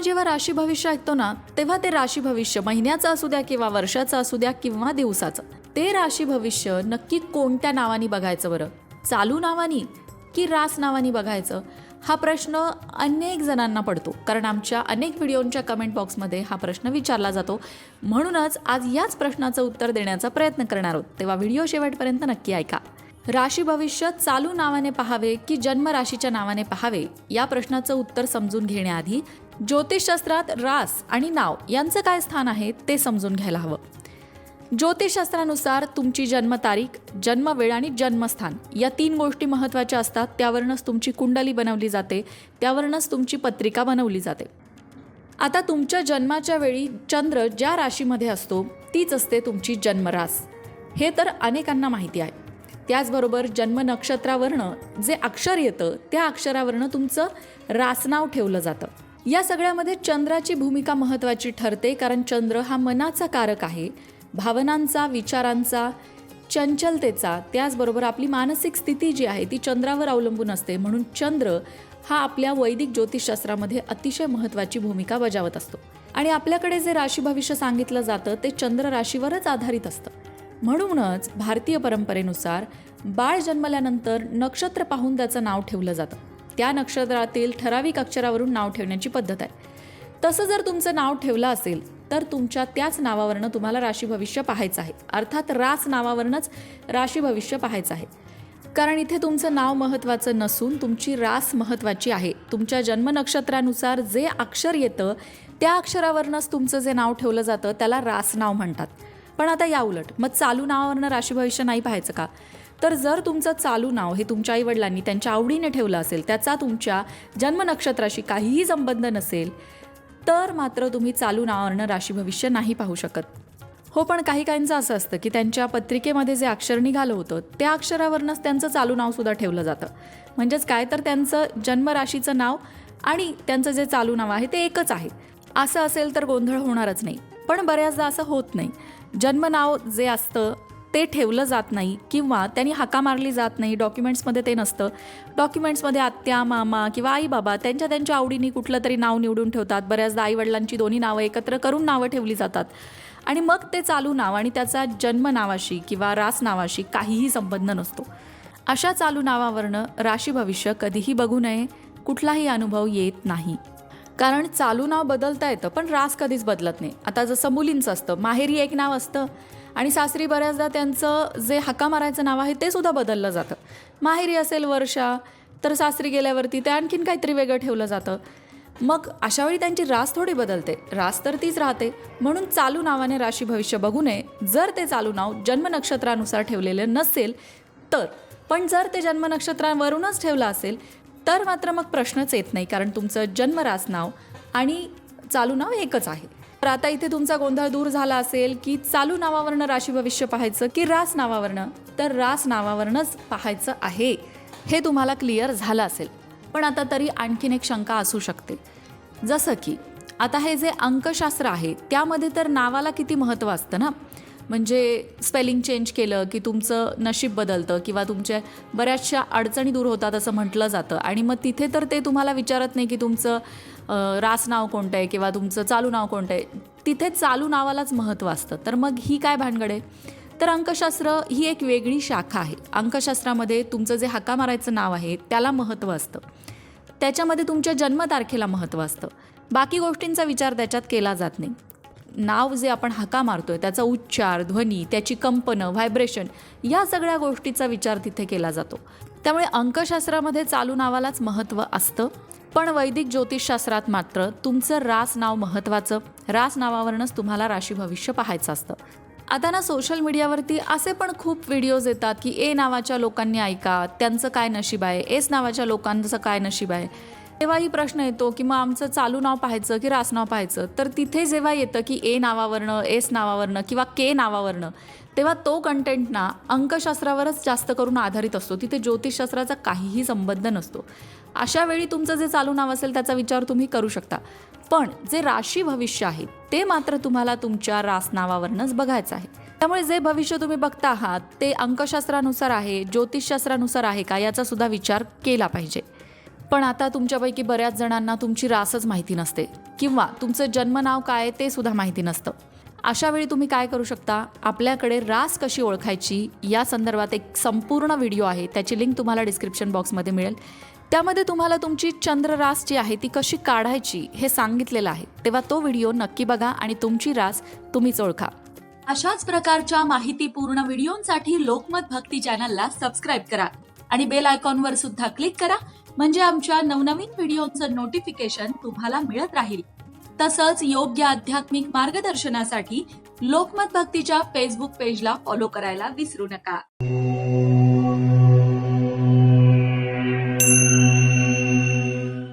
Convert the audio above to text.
जेव्हा राशी भविष्य ऐकतो ना, तेव्हा ते राशी भविष्य महिन्याचं असू द्या किंवा वर्षाचं असू द्या किंवा दिवसाचं, ते राशी भविष्य नक्की कोणत्या नावाने बघायचं बरं? चालू नावानी की रास नावाने बघायचं? हा प्रश्न अनेक जणांना पडतो, कारण आमच्या अनेक व्हिडिओंच्या कमेंट बॉक्समध्ये हा प्रश्न विचारला जातो. म्हणूनच आज याच प्रश्नाचं उत्तर देण्याचा प्रयत्न करणार आहोत, तेव्हा व्हिडिओ शेवटपर्यंत नक्की ऐका. राशी भविष्य चालू नावाने पाहावे की जन्म राशीच्या नावाने पाहावे, या प्रश्नाचं उत्तर समजून घेण्याआधी ज्योतिषशास्त्रात रास आणि नाव यांचं काय स्थान आहे ते समजून घ्यायला हवं. ज्योतिषशास्त्रानुसार तुमची जन्मतारीख, जन्मवेळ आणि जन्मस्थान या 3 गोष्टी महत्त्वाच्या असतात. त्यावरूनच तुमची कुंडली बनवली जाते, त्यावरूनच तुमची पत्रिका बनवली जाते. आता तुमच्या जन्माच्या वेळी चंद्र ज्या राशीमध्ये असतो तीच असते तुमची जन्मरास, हे तर अनेकांना माहिती आहे. त्याचबरोबर जन्म नक्षत्रावरनं जे अक्षर येतं त्या अक्षरावरनं तुमचं रासनाव ठेवलं जातं. या सगळ्यामध्ये चंद्राची भूमिका महत्त्वाची ठरते, कारण चंद्र हा मनाचा कारक आहे, भावनांचा, विचारांचा, चंचलतेचा. त्याचबरोबर आपली मानसिक स्थिती जी आहे ती चंद्रावर अवलंबून असते. म्हणून चंद्र हा आपल्या वैदिक ज्योतिषशास्त्रामध्ये अतिशय महत्त्वाची भूमिका बजावत असतो. आणि आपल्याकडे जे राशी भविष्य सांगितलं जातं ते चंद्र राशीवरच आधारित असतं. म्हणूनच भारतीय परंपरेनुसार बाळ जन्मल्यानंतर नक्षत्र पाहून त्याचं नाव ठेवलं जातं. त्या नक्षत्रातील ठराविक अक्षरावरून नाव ठेवण्याची पद्धत आहे. तसं जर तुमचं नाव ठेवलं असेल तर तुमच्या त्याच नावावरनं तुम्हाला राशी भविष्य पाहायचं आहे. अर्थात रास नावावरनंच राशी भविष्य पाहायचं आहे, कारण इथे तुमचं नाव महत्त्वाचं नसून तुमची रास महत्त्वाची आहे. तुमच्या जन्म नक्षत्रानुसार जे अक्षर येतं त्या अक्षरावरनंच तुमचं जे नाव ठेवलं जातं त्याला रास नाव म्हणतात. पण आता या उलट मग चालू नावावरनं राशी भविष्य नाही पाहायचं का? तर जर तुमचं चालू नाव हे तुमच्या आईवडिलांनी त्यांच्या आवडीने ठेवलं असेल, त्याचा तुमच्या जन्म नक्षत्राशी काहीही संबंध नसेल, तर मात्र तुम्ही चालू नावावरनं राशी भविष्य नाही पाहू शकत. हो, पण काही काहींचं असं असतं की त्यांच्या पत्रिकेमध्ये जे अक्षर निघालं होतं त्या अक्षरावरनंच त्यांचं चालू नावसुद्धा ठेवलं जातं. म्हणजेच काय, तर त्यांचं जन्मराशीचं नाव आणि त्यांचं जे चालू नाव आहे ते एकच आहे. असं असेल तर गोंधळ होणारच नाही. पण बऱ्याचदा असं होत नाही. जन्मनाव जे असतं ते ठेवलं जात नाही किंवा त्यांनी हाका मारली जात नाही, डॉक्युमेंट्समध्ये ते नसतं. डॉक्युमेंट्समध्ये आत्या, मामा किंवा आई बाबा त्यांच्या आवडीने कुठलं तरी नाव निवडून ठेवतात. बऱ्याचदा आईवडिलांची दोन्ही नावं एकत्र करून नावं ठेवली जातात आणि मग ते चालू नाव आणि त्याचा जन्म नावाशी किंवा रास नावाशी काहीही संबंध नसतो. अशा चालू नावावरनं राशी भविष्य कधीही बघू नये, कुठलाही अनुभव येत नाही. कारण चालू नाव बदलता येतं पण रास कधीच बदलत नाही. आता जसं मुलींचं असतं, माहेरी एक नाव असतं आणि सासरी बऱ्याचदा त्यांचं जे हाका मारायचं नाव आहे ते सुद्धा बदललं जातं. माहेरी असेल वर्षा, तर सासरी गेल्यावरती ते आणखीन काहीतरी वेगळं ठेवलं जातं. मग अशावेळी त्यांची रास थोडी बदलते, रास तर तीच राहते. म्हणून चालू नावाने राशी भविष्य बघू नये जर ते चालू नाव जन्म नक्षत्रानुसार ठेवलेलं नसेल तर. पण जर ते जन्म नक्षत्रावरूनच ठेवलं असेल तर मात्र मग प्रश्नच येत नाही, कारण तुमचं जन्मरास नाव आणि चालू नाव एकच आहे. तर आता इथे तुमचा गोंधळ दूर झाला असेल की चालू नावावरनं राशी भविष्य पाहायचं की रास नावावरनं, तर रास नावावरनंच पाहायचं आहे हे तुम्हाला क्लिअर झालं असेल. पण आता तरी आणखीन एक शंका असू शकते, जसं की आता हे जे अंकशास्त्र आहे त्यामध्ये तर नावाला किती महत्त्व असतं ना. म्हणजे स्पेलिंग चेंज केलं की तुमचं नशीब बदलतं किंवा तुमच्या बऱ्याचशा अडचणी दूर होतात असं म्हटलं जातं. आणि मग तिथे तर ते तुम्हाला विचारत नाही की तुमचं रास नाव कोणतं आहे किंवा तुमचं चालू नाव कोणतं आहे. तिथे चालू नावालाच महत्त्व असतं. तर मग ही काय भानगड आहे? तर अंकशास्त्र ही एक वेगळी शाखा आहे. अंकशास्त्रामध्ये तुमचं जे हाका मारायचं नाव आहे त्याला महत्त्व असतं, त्याच्यामध्ये तुमच्या जन्मतारखेला महत्त्व असतं. बाकी गोष्टींचा विचार त्याच्यात केला जात नाही. नाव जे आपण हाका मारतोय त्याचा उच्चार, ध्वनी, त्याची कंपनं, व्हायब्रेशन या सगळ्या गोष्टीचा विचार तिथे केला जातो. त्यामुळे अंकशास्त्रामध्ये चालू नावालाच महत्त्व असतं. पण वैदिक ज्योतिषशास्त्रात मात्र तुमचं रास नाव महत्त्वाचं. रास नावावरनंच तुम्हाला राशी भविष्य पाहायचं असतं. आता ना सोशल मीडियावरती असे पण खूप व्हिडिओज येतात की ए नावाच्या लोकांनी ऐका, त्यांचं काय नशीब आहे, एस नावाच्या लोकांचं काय नशीब आहे. तेव्हाही प्रश्न येतो की मग आमचं चालू नाव पाहायचं की रास नाव पाहायचं. तर तिथे जेव्हा येतं की ए नावावरनं, एस नावावरनं किंवा के नावावरनं, तेव्हा तो कंटेंट ना अंकशास्त्रावरच जास्त करून आधारित असतो. तिथे ज्योतिषशास्त्राचा काहीही संबंध नसतो. अशा वेळी तुमचं जे चालू नाव असेल त्याचा विचार तुम्ही करू शकता. पण जे राशी भविष्य आहे ते मात्र तुम्हाला तुमच्या रास नावावरनंच बघायचं आहे. त्यामुळे जे भविष्य तुम्ही बघता आहात ते अंकशास्त्रानुसार आहे, ज्योतिषशास्त्रानुसार आहे का, याचा सुद्धा विचार केला पाहिजे. पण आता तुमच्यापैकी बऱ्याच जणांना तुमची रासच माहिती नसते किंवा तुमचं जन्मनाव काय ते सुद्धा माहिती नसतं. अशा वेळी तुम्ही काय करू शकता, आपल्याकडे रास कशी ओळखायची या संदर्भात एक संपूर्ण व्हिडिओ आहे, त्याची लिंक तुम्हाला डिस्क्रिप्शन बॉक्समध्ये मिळेल. त्यामध्ये तुम्हाला तुमची चंद्र रास जी आहे ती कशी काढायची हे सांगितलेलं आहे. तेव्हा तो व्हिडिओ नक्की बघा आणि तुमची रास तुम्हीच ओळखा. अशाच प्रकारच्या माहितीपूर्ण व्हिडिओंसाठी लोकमत भक्ती चॅनलला सबस्क्राईब करा आणि बेल आयकॉनवर सुद्धा क्लिक करा, म्हणजे आमच्या नवनवीन व्हिडिओचं नोटिफिकेशन तुम्हाला मिळत राहील. तसंच योग्य आध्यात्मिक मार्गदर्शनासाठी लोकमत भक्तीच्या फेसबुक पेजला फॉलो करायला विसरू नका.